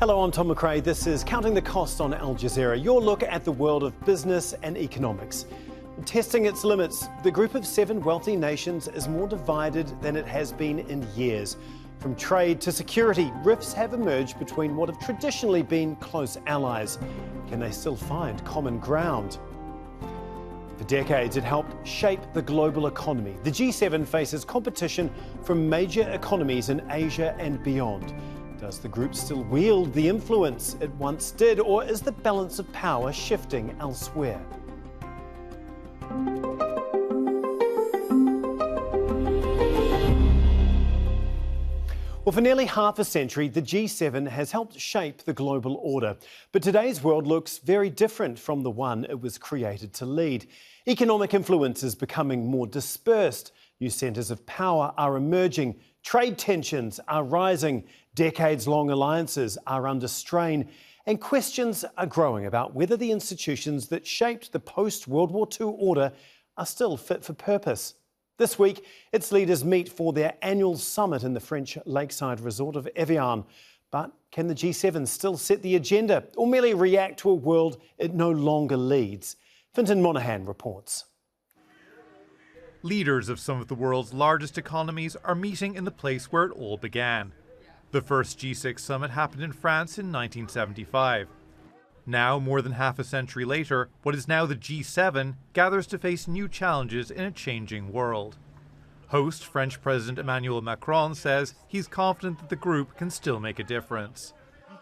Hello, I'm Tom McRae. This is Counting the Cost on Al Jazeera, your look at the world of business and economics. Testing its limits, the group of 7 wealthy nations is more divided than it has been in years. From trade to security, rifts have emerged between what have traditionally been close allies. Can they still find common ground? For decades, it helped shape the global economy. The G7 faces competition from major economies in Asia and beyond. Does the group still wield the influence it once did, or is the balance of power shifting elsewhere? Well, for nearly half a century, the G7 has helped shape the global order. But today's world looks very different from the one it was created to lead. Economic influence is becoming more dispersed. New centres of power are emerging. Trade tensions are rising. Decades-long alliances are under strain. And questions are growing about whether the institutions that shaped the post-World War II order are still fit for purpose. This week, its leaders meet for their annual summit in the French lakeside resort of Evian. But can the G7 still set the agenda or merely react to a world it no longer leads? Fintan Monaghan reports. Leaders of some of the world's largest economies are meeting in the place where it all began. The first G6 summit happened in France in 1975. Now, more than half a century later, what is now the G7 gathers to face new challenges in a changing world. Host French President Emmanuel Macron says he's confident that the group can still make a difference.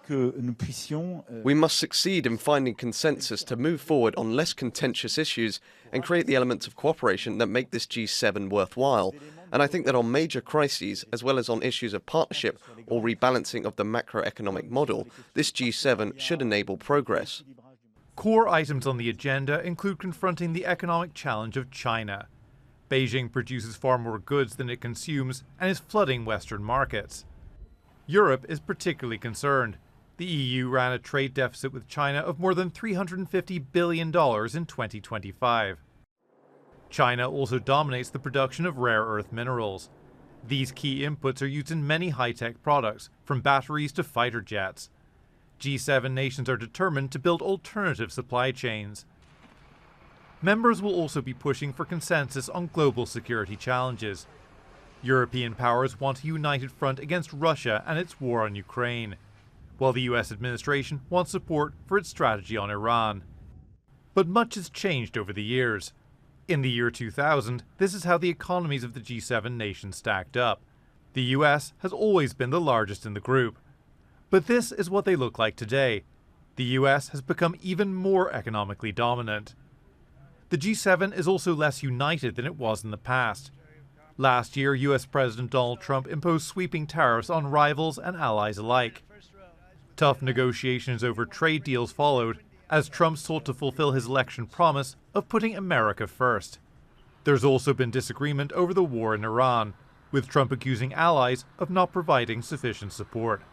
We must succeed in finding consensus to move forward on less contentious issues and create the elements of cooperation that make this G7 worthwhile. And I think that on major crises, as well as on issues of partnership or rebalancing of the macroeconomic model, this G7 should enable progress. Core items on the agenda include confronting the economic challenge of China. Beijing produces far more goods than it consumes and is flooding Western markets. Europe is particularly concerned. The EU ran a trade deficit with China of more than $350 billion in 2025. China also dominates the production of rare earth minerals. These key inputs are used in many high-tech products, from batteries to fighter jets. G7 nations are determined to build alternative supply chains. Members will also be pushing for consensus on global security challenges. European powers want a united front against Russia and its war on Ukraine, while the US administration wants support for its strategy on Iran. But much has changed over the years. In the year 2000, this is how the economies of the G7 nations stacked up. The US has always been the largest in the group. But this is what they look like today. The US has become even more economically dominant. The G7 is also less united than it was in the past. Last year, US President Donald Trump imposed sweeping tariffs on rivals and allies alike. Tough negotiations over trade deals followed, as Trump sought to fulfill his election promise of putting America first. There's also been disagreement over the war in Iran, with Trump accusing allies of not providing sufficient support.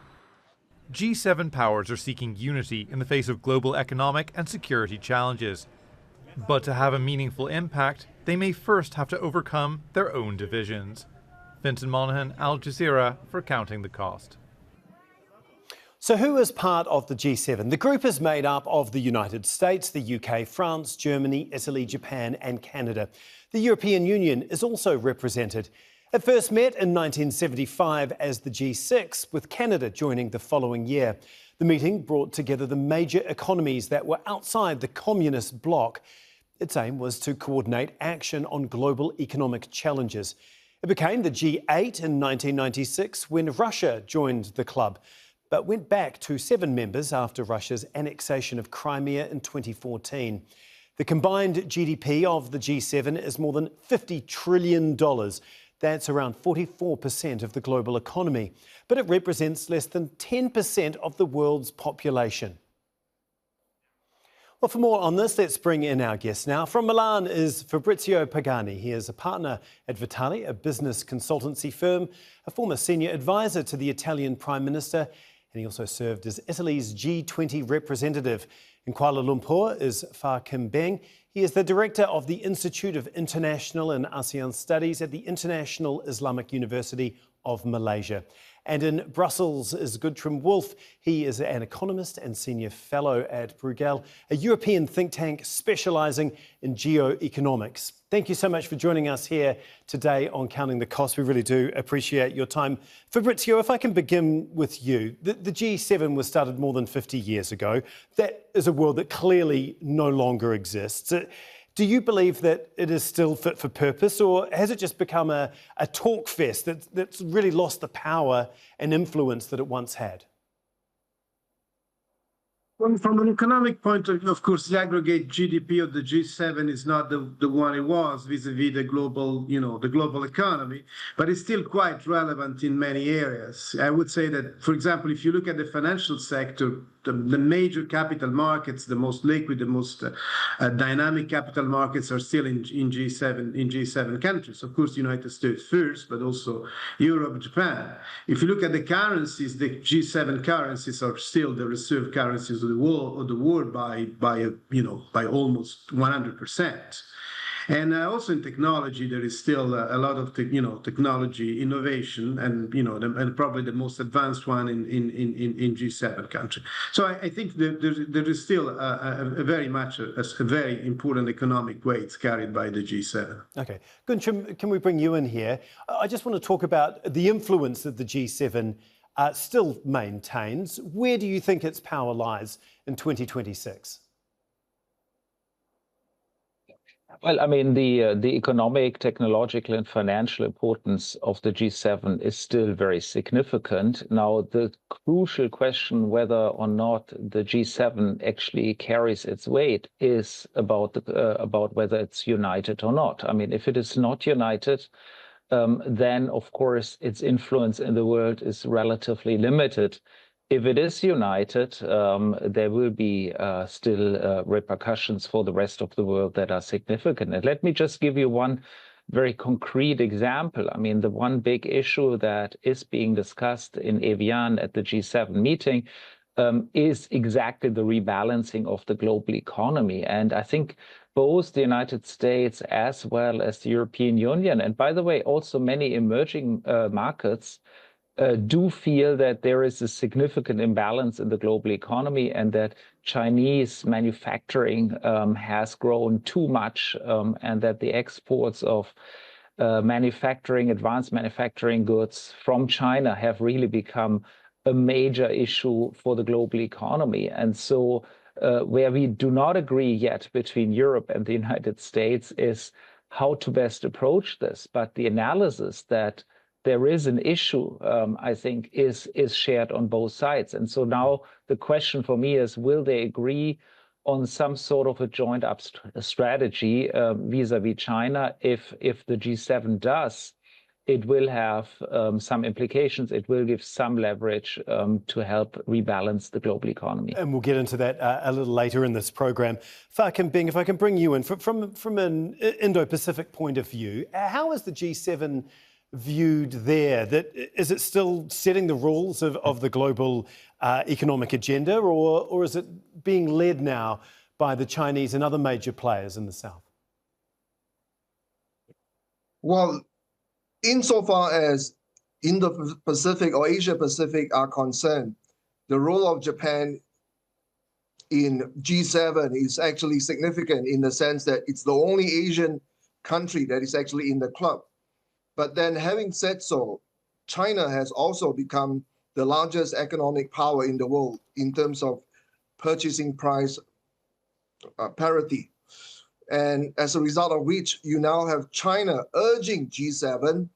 G7 powers are seeking unity in the face of global economic and security challenges. But to have a meaningful impact, they may first have to overcome their own divisions. Fintan Monaghan, Al Jazeera, for Counting the Cost. So who is part of the G7? The group is made up of the United States, the UK, France, Germany, Italy, Japan and Canada. The European Union is also represented. It first met in 1975 as the G6, with Canada joining the following year. The meeting brought together the major economies that were outside the communist bloc. Its aim was to coordinate action on global economic challenges. It became the G8 in 1996 when Russia joined the club, but went back to 7 members after Russia's annexation of Crimea in 2014. The combined GDP of the G7 is more than $50 trillion. That's around 44% of the global economy, but it represents less than 10% of the world's population. Well, for more on this, let's bring in our guest now. From Milan is Fabrizio Pagani. He is a partner at Vitali, a business consultancy firm, a former senior advisor to the Italian Prime Minister, and he also served as Italy's G20 representative. In Kuala Lumpur is Fah Kim Beng. He is the director of the Institute of International and ASEAN Studies at the International Islamic University of Malaysia. And in Brussels is Guntram Wolff. He is an economist and senior fellow at Bruegel, a European think tank specialising in geoeconomics. Thank you so much for joining us here today on Counting the Cost. We really do appreciate your time. Fabrizio, if I can begin with you. The G7 was started more than 50 years ago. That is a world that clearly no longer exists. Do you believe that it is still fit for purpose, or has it just become a talk fest that's really lost the power and influence that it once had? Well, from an economic point of course, the aggregate GDP of the G7 is not the one it was vis-a-vis the global economy, but it's still quite relevant in many areas. I would say that, for example, if you look at the financial sector, the major capital markets, the most liquid, the most dynamic capital markets are still in G7 countries. Of course, the United States first, but also Europe, Japan. If you look at the currencies, the G7 currencies are still the reserve currencies of the world by almost 100%. And also in technology, there is still a lot of technology innovation, and probably the most advanced one in G7 country. So I think there is still a very important economic weight carried by the G7. Okay, Guntram, can we bring you in here? I just want to talk about the influence that the G7 still maintains. Where do you think its power lies in 2026? Well, I mean, the economic, technological, and financial importance of the G7 is still very significant. Now, the crucial question whether or not the G7 actually carries its weight is about whether it's united or not. I mean, if it is not united, then of course its influence in the world is relatively limited. If it is united, there will be still repercussions for the rest of the world that are significant. And let me just give you one very concrete example. I mean, the one big issue that is being discussed in Evian at the G7 meeting is exactly the rebalancing of the global economy. And I think both the United States as well as the European Union, and by the way, also many emerging markets, do feel that there is a significant imbalance in the global economy and that Chinese manufacturing has grown too much, and that the exports of advanced manufacturing goods from China have really become a major issue for the global economy. And so where we do not agree yet between Europe and the United States is how to best approach this. But the analysis that there is an issue, I think, is shared on both sides. And so now the question for me is, will they agree on some sort of a joint up strategy vis-a-vis China? If the G7 does, it will have some implications. It will give some leverage to help rebalance the global economy. And we'll get into that a little later in this program. Fakim Bing, if I can bring you in, from an Indo-Pacific point of view, how is the G7 viewed there? Is it still setting the rules of the global economic agenda, or is it being led now by the Chinese and other major players in the South? Well, insofar as Indo-Pacific or Asia-Pacific are concerned, the role of Japan in G7 is actually significant in the sense that it's the only Asian country that is actually in the club. But then, having said so, China has also become the largest economic power in the world in terms of purchasing price parity. And as a result of which, you now have China urging G7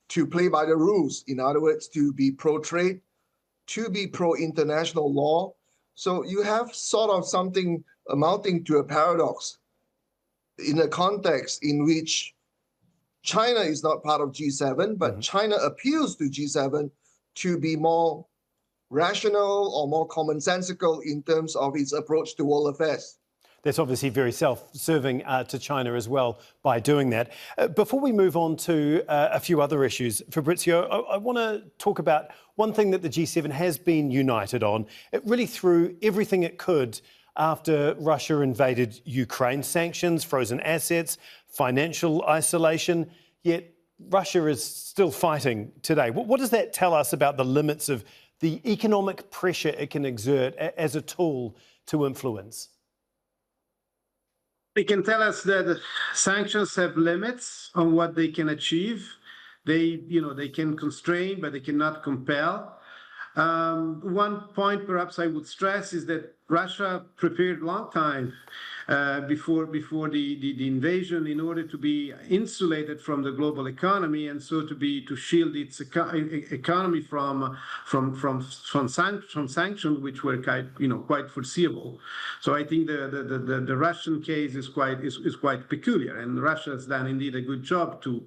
to play by the rules. In other words, to be pro-trade, to be pro-international law. So you have sort of something amounting to a paradox in a context in which China is not part of G7, but China appeals to G7 to be more rational or more commonsensical in terms of its approach to world affairs. That's obviously very self-serving to China as well by doing that. Before we move on to a few other issues, Fabrizio, I want to talk about one thing that the G7 has been united on. It really threw everything it could after Russia invaded Ukraine. Sanctions, frozen assets, financial isolation. Yet Russia is still fighting today. What does that tell us about the limits of the economic pressure it can exert as a tool to influence? It can tell us that sanctions have limits on what they can achieve. They can constrain, but they cannot compel. One point perhaps I would stress is that Russia prepared a long time before the invasion in order to be insulated from the global economy, and so to shield its economy from sanctions which were quite foreseeable. So I think the Russian case is quite peculiar, and Russia has done indeed a good job to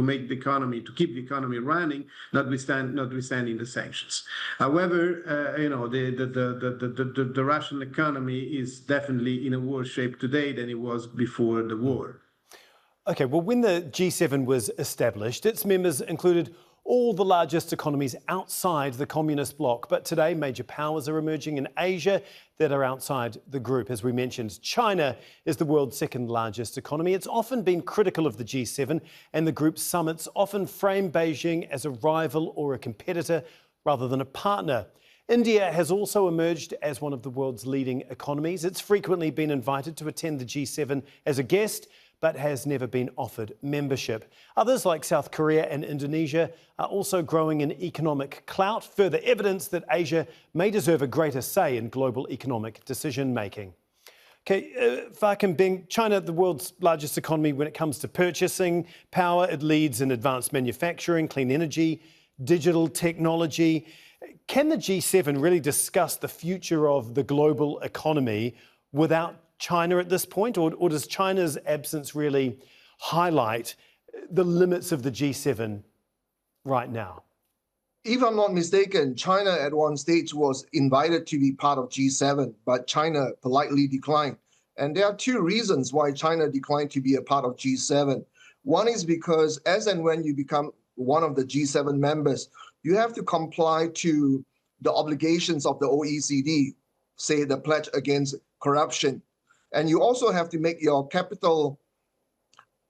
make the economy, to keep the economy running, notwithstanding the sanctions. However, the Russian economy is definitely in a worse shape today than it was before the war. Okay, well, when the G7 was established, its members included all the largest economies outside the communist bloc. But today, major powers are emerging in Asia that are outside the group. As we mentioned, China is the world's second largest economy. It's often been critical of the G7, and the group's summits often frame Beijing as a rival or a competitor rather than a partner. India has also emerged as one of the world's leading economies. It's frequently been invited to attend the G7 as a guest, but has never been offered membership. Others like South Korea and Indonesia are also growing in economic clout, further evidence that Asia may deserve a greater say in global economic decision-making. Okay, Farkan Beng, China, the world's largest economy when it comes to purchasing power. It leads in advanced manufacturing, clean energy, digital technology. Can the G7 really discuss the future of the global economy without China at this point? Or does China's absence really highlight the limits of the G7 right now? If I'm not mistaken, China at one stage was invited to be part of G7, but China politely declined. And there are two reasons why China declined to be a part of G7. One is because as and when you become one of the G7 members, you have to comply to the obligations of the OECD, say the pledge against corruption. And you also have to make your capital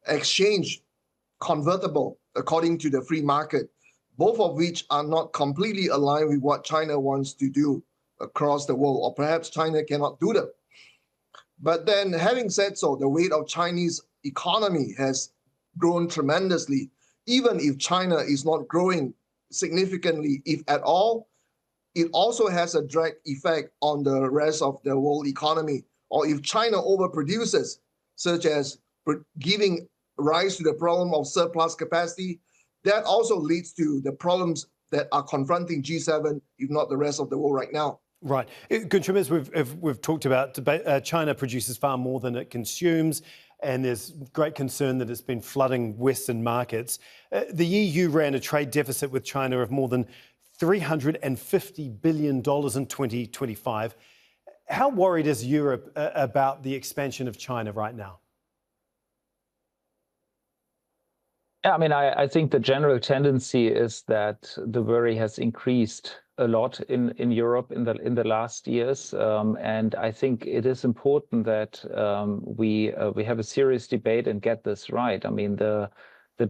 exchange convertible according to the free market, both of which are not completely aligned with what China wants to do across the world, or perhaps China cannot do them. But then having said so, the weight of Chinese economy has grown tremendously. Even if China is not growing significantly, if at all, it also has a drag effect on the rest of the world economy. Or if China overproduces, such as giving rise to the problem of surplus capacity, that also leads to the problems that are confronting G7, if not the rest of the world right now. Right. Guntram, as we've talked about, China produces far more than it consumes, and there's great concern that it's been flooding Western markets. The EU ran a trade deficit with China of more than $350 billion in 2025. How worried is Europe about the expansion of China right now? Yeah, I mean, I think the general tendency is that the worry has increased a lot in Europe in the last years, and I think it is important that we have a serious debate and get this right. I mean, the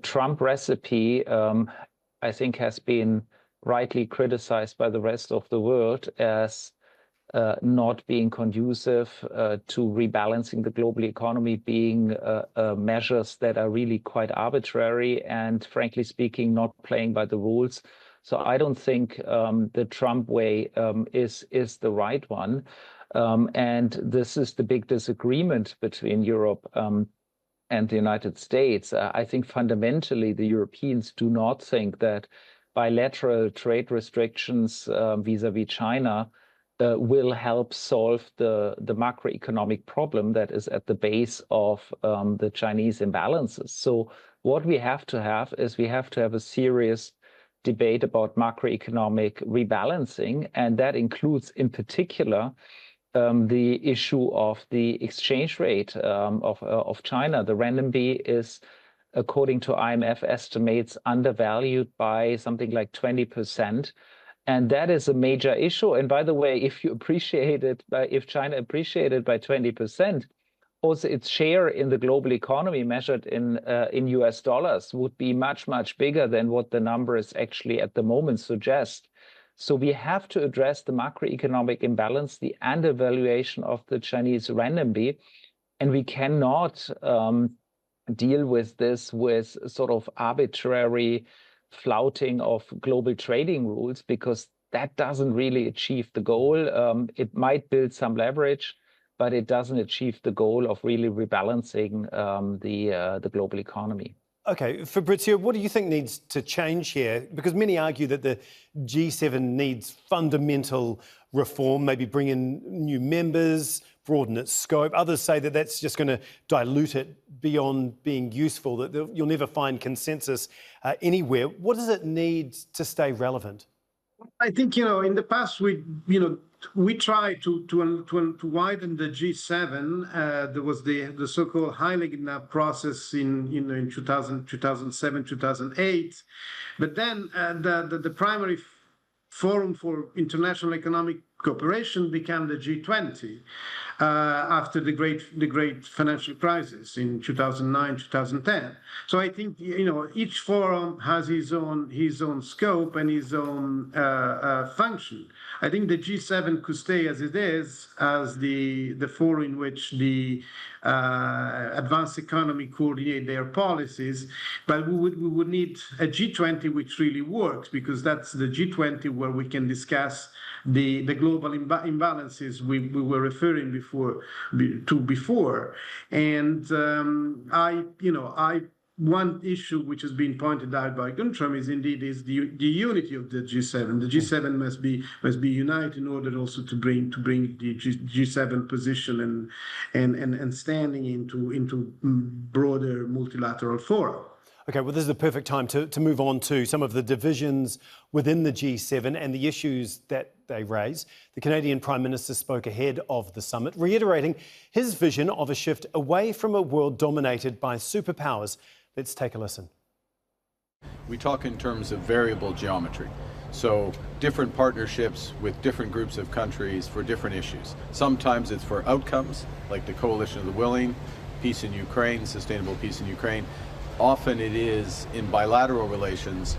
Trump recipe, I think, has been rightly criticized by the rest of the world as not being conducive to rebalancing the global economy, being measures that are really quite arbitrary and, frankly speaking, not playing by the rules. So I don't think the Trump way is the right one. And this is the big disagreement between Europe and the United States. I think fundamentally the Europeans do not think that bilateral trade restrictions vis-a-vis China will help solve the macroeconomic problem that is at the base of the Chinese imbalances. So what we have to have is we have to have a serious debate about macroeconomic rebalancing, and that includes in particular the issue of the exchange rate of China. The renminbi is, according to IMF estimates, undervalued by something like 20%. And that is a major issue. And by the way, if China appreciated by 20%, also its share in the global economy measured in US dollars would be much, much bigger than what the numbers actually at the moment suggest. So we have to address the macroeconomic imbalance, the undervaluation of the Chinese renminbi, and we cannot deal with this with sort of arbitrary flouting of global trading rules, because that doesn't really achieve the goal. It might build some leverage, but it doesn't achieve the goal of really rebalancing the global economy. Okay, Fabrizio, what do you think needs to change here? Because many argue that the G7 needs fundamental reform, maybe bring in new members, broaden its scope. Others say that that's just going to dilute it beyond being useful, that you'll never find consensus anywhere. What does it need to stay relevant? I think, in the past, we tried to widen the G7. There was the so-called Heiligen process in 2007, 2008. But then the primary forum for international economic cooperation became the G20 after the great financial crisis in 2009, 2010. So I think each forum has his own scope and his own function. I think the G7 could stay as it is, as the forum in which the advanced economy coordinate their policies, but we would need a G20 which really works, because that's the G20 where we can discuss the global imbalances we were referring before. And one issue which has been pointed out by Guntram is the unity of the G7. The G7 must be united in order also to bring the G7 position and standing into broader multilateral fora. Okay, well, this is the perfect time to move on to some of the divisions within the G7 and the issues that they raise. The Canadian Prime Minister spoke ahead of the summit, reiterating his vision of a shift away from a world dominated by superpowers. Let's take a listen. We talk in terms of variable geometry. So different partnerships with different groups of countries for different issues. Sometimes it's for outcomes, like the Coalition of the Willing, peace in Ukraine, sustainable peace in Ukraine. Often it is in bilateral relations,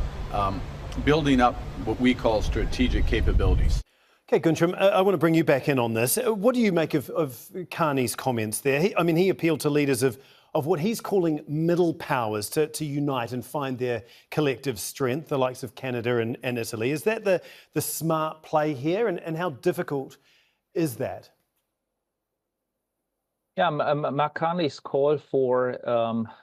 building up what we call strategic capabilities. Okay, Guntram, I want to bring you back in on this. What do you make of Carney's comments there? He appealed to leaders of what he's calling middle powers to unite and find their collective strength, the likes of Canada and Italy. Is that the smart play here, and how difficult is that? Yeah, Mark Carney's call for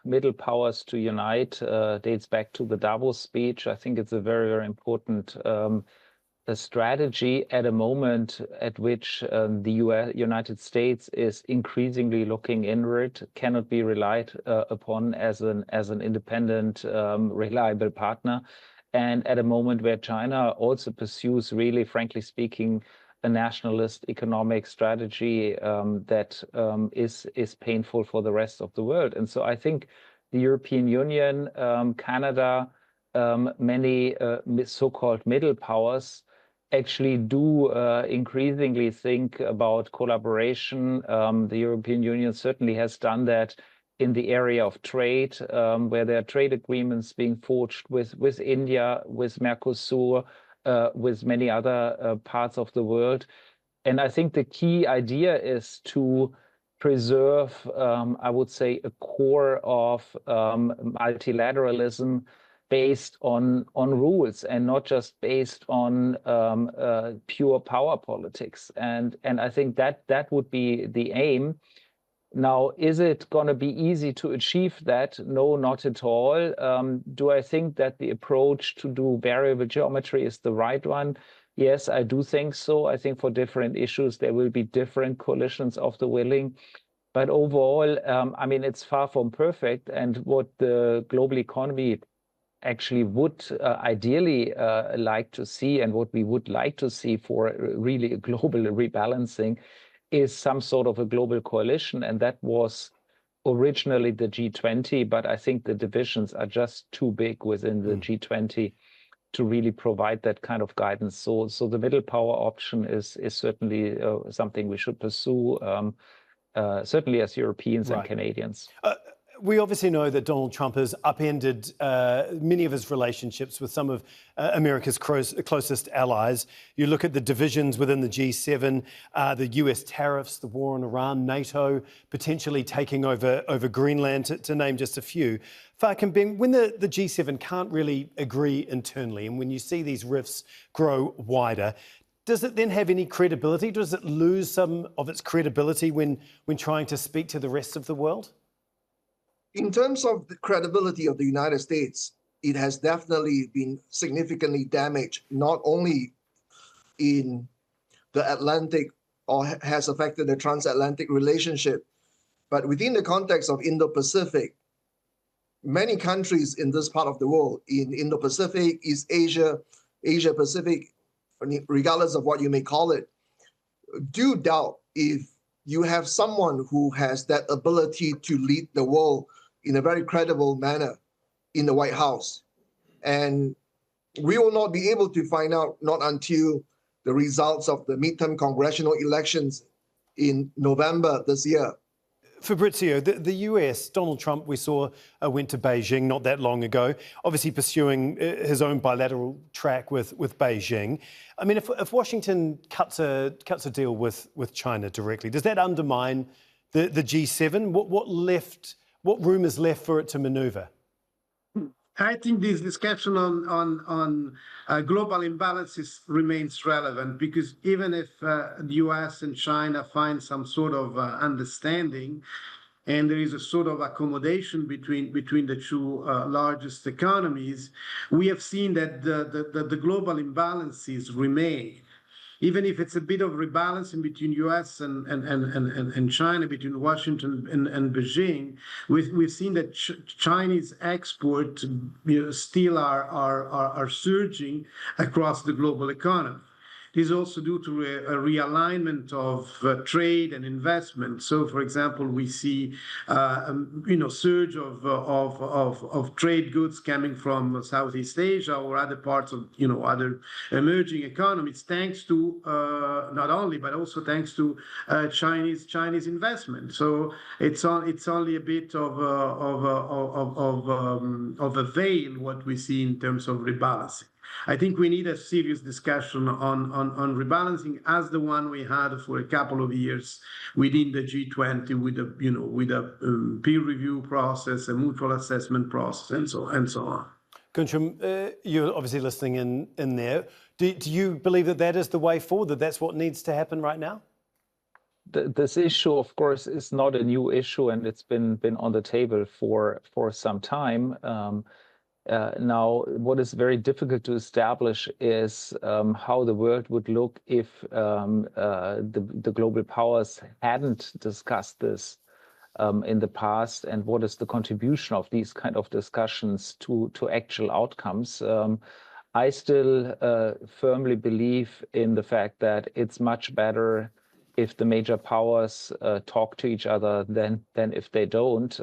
middle powers to unite dates back to the Davos speech. I think it's a very, very important strategy at a moment at which the United States is increasingly looking inward, cannot be relied upon as an independent, reliable partner, and at a moment where China also pursues, really, frankly speaking, a nationalist economic strategy that is painful for the rest of the world. And so I think the European Union, Canada, many so-called middle powers actually do increasingly think about collaboration. The European Union certainly has done that in the area of trade, where there are trade agreements being forged with India, with Mercosur, with many other parts of the world. And I think the key idea is to preserve, I would say, a core of multilateralism based on rules and not just based on pure power politics. And I think that would be the aim. Now, is it going to be easy to achieve that? No, not at all. Do I think that the approach to do variable geometry is the right one? Yes, I do think so. I think for different issues, there will be different coalitions of the willing. But overall, it's far from perfect. And what the global economy actually would ideally like to see, and what we would like to see for really a global rebalancing, is some sort of a global coalition. And that was originally the G20, but I think the divisions are just too big within the G20 to really provide that kind of guidance. So the middle power option is certainly something we should pursue. certainly as Europeans and Right. Canadians. We obviously know that Donald Trump has upended many of his relationships with some of America's closest allies. You look at the divisions within the G7, the US tariffs, the war on Iran, NATO potentially taking over Greenland, to name just a few. Fark and Ben, when the G7 can't really agree internally, and when you see these rifts grow wider, does it then have any credibility? Does it lose some of its credibility when trying to speak to the rest of the world? In terms of the credibility of the United States, it has definitely been significantly damaged, not only in the Atlantic or has affected the transatlantic relationship, but within the context of Indo-Pacific. Many countries in this part of the world, in Indo-Pacific, East Asia, Asia-Pacific, regardless of what you may call it, do doubt if you have someone who has that ability to lead the world in a very credible manner in the White House. And we will not be able to find out not until the results of the midterm congressional elections in November this year. Fabrizio, the US, Donald Trump, we saw, went to Beijing not that long ago, obviously pursuing his own bilateral track with Beijing. I mean, if Washington cuts a deal with China directly, does that undermine the G7? What room is left for it to maneuver? I think this discussion on global imbalances remains relevant, because even if the US and China find some sort of understanding, and there is a sort of accommodation between the two largest economies, we have seen that the global imbalances remain. Even if it's a bit of rebalancing between US and China, between Washington and Beijing, we've seen that Chinese exports still are surging across the global economy. This is also due to a realignment of trade and investment. So, for example, we see surge of trade goods coming from Southeast Asia or other parts of other emerging economies, thanks to not only but also thanks to Chinese investment. So it's only a bit of a veil what we see in terms of rebalancing. I think we need a serious discussion on rebalancing, as the one we had for a couple of years within the G20, with a peer review process, a mutual assessment process, and so on. Guntram, you're obviously listening in there. Do you believe that is the way forward? That's what needs to happen right now? This issue, of course, is not a new issue, and it's been on the table for some time. Now, what is very difficult to establish is how the world would look if the global powers hadn't discussed this in the past, and what is the contribution of these kind of discussions to actual outcomes. I still firmly believe in the fact that it's much better if the major powers talk to each other than if they don't.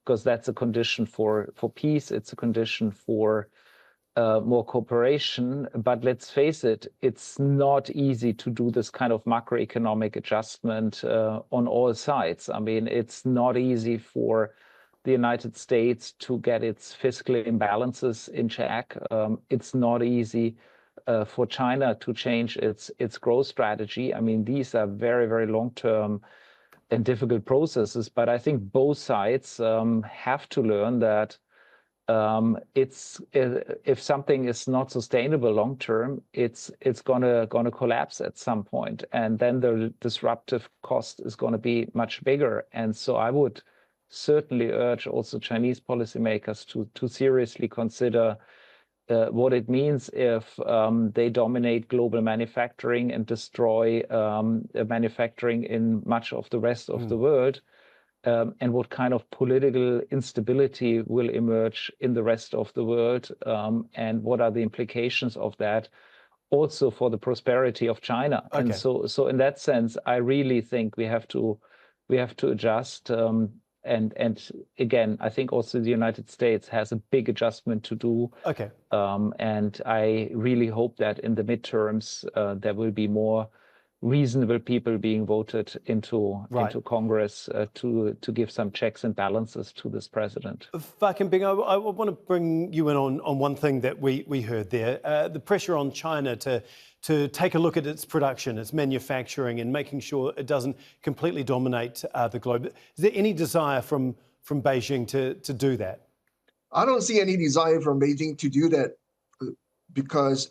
Because that's a condition for peace, it's a condition for more cooperation. But let's face it, it's not easy to do this kind of macroeconomic adjustment on all sides. I mean, it's not easy for the United States to get its fiscal imbalances in check. It's not easy for China to change its growth strategy. I mean, these are very, very long-term and difficult processes, but I think both sides have to learn that if something is not sustainable long term, it's gonna collapse at some point, and then the disruptive cost is going to be much bigger. And so I would certainly urge also Chinese policymakers to seriously consider what it means if they dominate global manufacturing and destroy manufacturing in much of the rest of the world, and what kind of political instability will emerge in the rest of the world, and what are the implications of that also for the prosperity of China. Okay. And so in that sense, I really think we have to adjust. And again, I think also the United States has a big adjustment to do. Okay. And I really hope that in the midterms there will be more reasonable people being voted into Congress to give some checks and balances to this president. Fa Kim Bing, I want to bring you in on one thing that we heard there, the pressure on China to take a look at its production, its manufacturing, and making sure it doesn't completely dominate the globe. Is there any desire from Beijing to do that? I don't see any desire from Beijing to do that because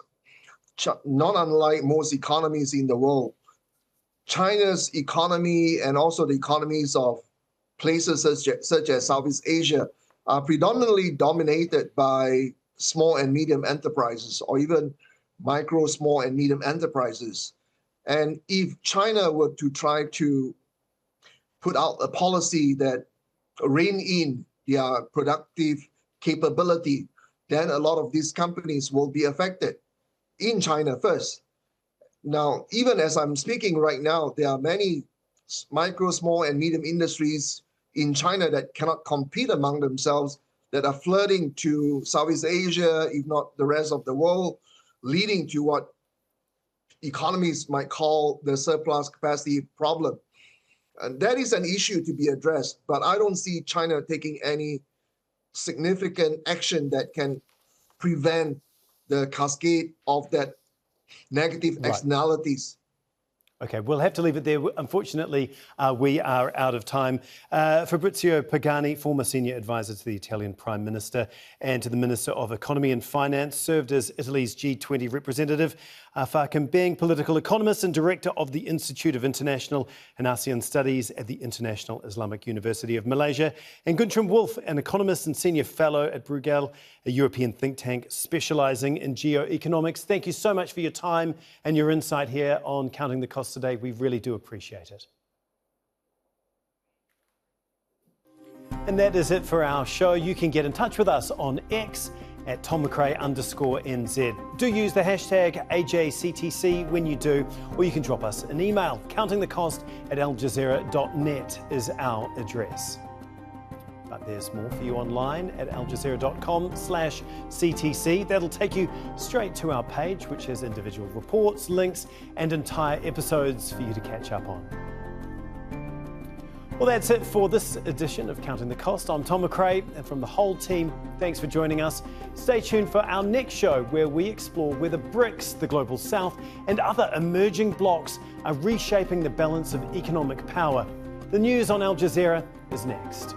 not unlike most economies in the world, China's economy and also the economies of places such as Southeast Asia are predominantly dominated by small and medium enterprises, or even micro, small and medium enterprises. And if China were to try to put out a policy that rein in their productive capability, then a lot of these companies will be affected in China first. Now, even as I'm speaking right now, there are many micro, small, and medium industries in China that cannot compete among themselves, that are flooding to Southeast Asia, if not the rest of the world, leading to what economists might call the surplus capacity problem. And that is an issue to be addressed, but I don't see China taking any significant action that can prevent the cascade of that negative externalities. Okay, we'll have to leave it there. Unfortunately, we are out of time. Fabrizio Pagani, former senior advisor to the Italian Prime Minister and to the Minister of Economy and Finance, served as Italy's G20 representative. Fa Kim Bing, political economist and director of the Institute of International and ASEAN Studies at the International Islamic University of Malaysia. And Guntram Wolf, an economist and senior fellow at Bruegel, a European think tank specialising in geoeconomics. Thank you so much for your time and your insight here on Counting the Cost today. We really do appreciate it. And that is it for our show. You can get in touch with us on X at @TomMcRae_NZ. Do use the hashtag AJCTC when you do, or you can drop us an email. countingthecost@aljazeera.net is our address. But there's more for you online at aljazeera.com/CTC. That'll take you straight to our page, which has individual reports, links, and entire episodes for you to catch up on. Well, that's it for this edition of Counting the Cost. I'm Tom McRae, and from the whole team, thanks for joining us. Stay tuned for our next show, where we explore whether BRICS, the Global South, and other emerging blocs are reshaping the balance of economic power. The news on Al Jazeera is next.